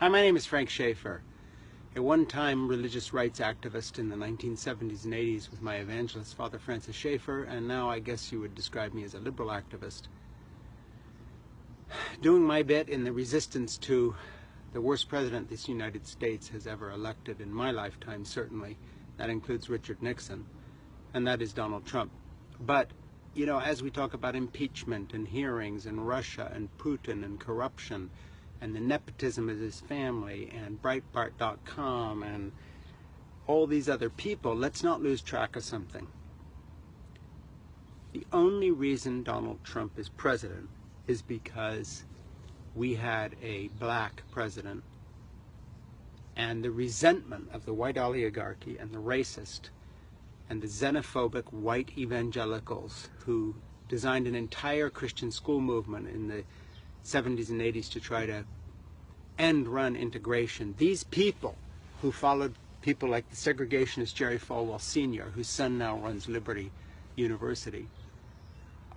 Hi, my name is Frank Schaeffer, a one-time religious rights activist in the 1970s and 80s with my evangelist, Father Francis Schaeffer, and now I guess you would describe me as a liberal activist. Doing my bit in the resistance to the worst president this United States has ever elected in my lifetime, certainly. That includes Richard Nixon, and that is Donald Trump. But, you know, as we talk about impeachment and hearings and Russia and Putin and corruption and the nepotism of his family and Breitbart.com and all these other people, let's not lose track of something. The only reason Donald Trump is president is because we had a black president, and the resentment of the white oligarchy and the racist and the xenophobic white evangelicals who designed an entire Christian school movement in the 70s and 80s to try to end-run integration. These people who followed people like the segregationist Jerry Falwell Sr., whose son now runs Liberty University,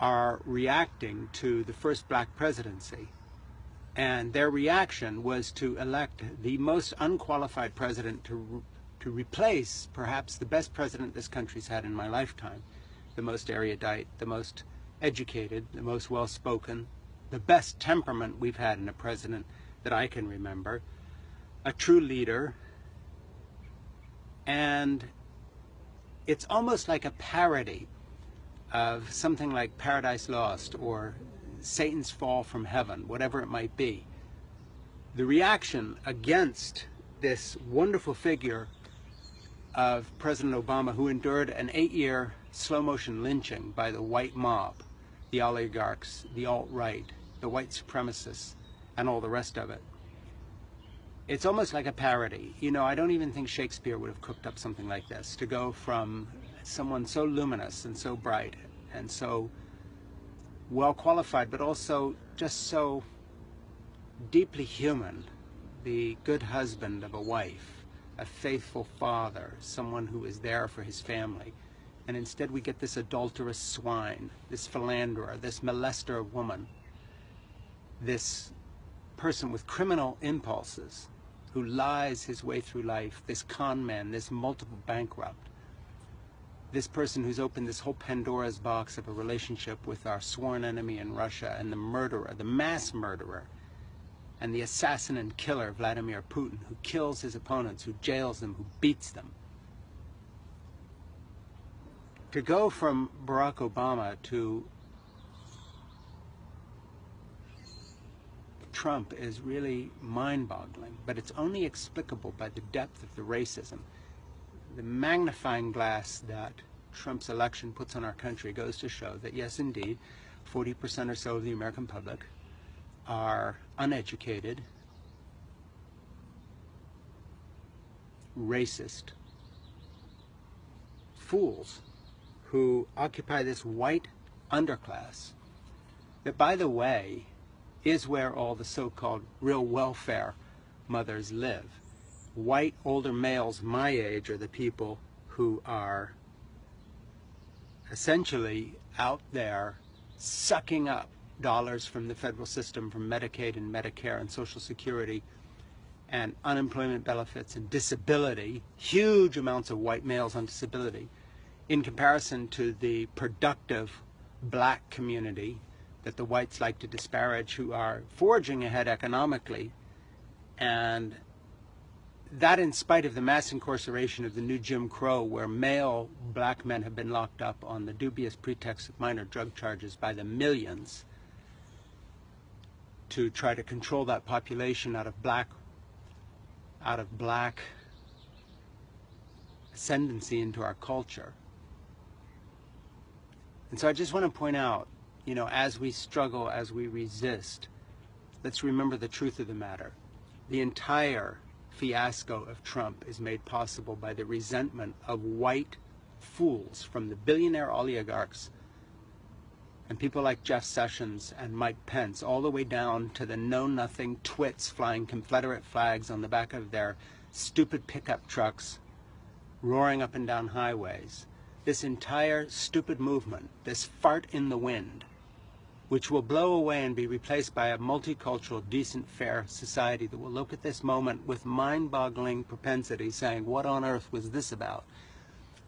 are reacting to the first black presidency. And their reaction was to elect the most unqualified president to replace perhaps the best president this country's had in my lifetime, the most erudite, the most educated, the most well-spoken, the best temperament we've had in a president that I can remember, a true leader. And it's almost like a parody of something like Paradise Lost or Satan's Fall from Heaven, whatever it might be. The reaction against this wonderful figure of President Obama, who endured an 8-year slow-motion lynching by the white mob, the oligarchs, the alt-right, the white supremacists, and all the rest of it. It's almost like a parody. You know, I don't even think Shakespeare would have cooked up something like this, to go from someone so luminous and so bright and so well qualified, but also just so deeply human, the good husband of a wife, a faithful father, someone who is there for his family. And instead we get this adulterous swine, this philanderer, this molester of woman, this person with criminal impulses who lies his way through life, this con man, this multiple bankrupt, this person who's opened this whole Pandora's box of a relationship with our sworn enemy in Russia, and the murderer, the mass murderer, and the assassin and killer Vladimir Putin, who kills his opponents, who jails them, who beats them. To go from Barack Obama to Trump is really mind-boggling, but it's only explicable by the depth of the racism. The magnifying glass that Trump's election puts on our country goes to show that, yes, indeed, 40% or so of the American public are uneducated, racist fools who occupy this white underclass that, by the way, is where all the so-called real welfare mothers live. White older males my age are the people who are essentially out there sucking up dollars from the federal system, from Medicaid and Medicare and Social Security and unemployment benefits and disability, huge amounts of white males on disability, in comparison to the productive black community that the whites like to disparage, who are forging ahead economically. And that in spite of the mass incarceration of the new Jim Crow, where male black men have been locked up on the dubious pretext of minor drug charges by the millions to try to control that population out of black ascendancy into our culture. And so I just want to point out, you know, as we struggle, as we resist, let's remember the truth of the matter. The entire fiasco of Trump is made possible by the resentment of white fools, from the billionaire oligarchs and people like Jeff Sessions and Mike Pence, all the way down to the know-nothing twits flying Confederate flags on the back of their stupid pickup trucks, roaring up and down highways. This entire stupid movement, this fart in the wind, which will blow away and be replaced by a multicultural, decent, fair society that will look at this moment with mind-boggling propensity, saying, what on earth was this about?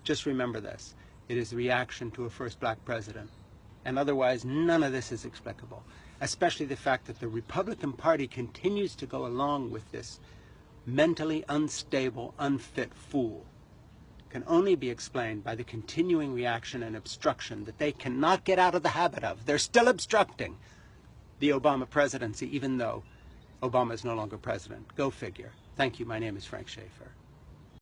Just remember this. It is a reaction to a first black president. And otherwise, none of this is explicable, especially the fact that the Republican Party continues to go along with this mentally unstable, unfit fool. Can only be explained by the continuing reaction and obstruction that they cannot get out of the habit of. They're still obstructing the Obama presidency, even though Obama is no longer president. Go figure. Thank you. My name is Frank Schaeffer.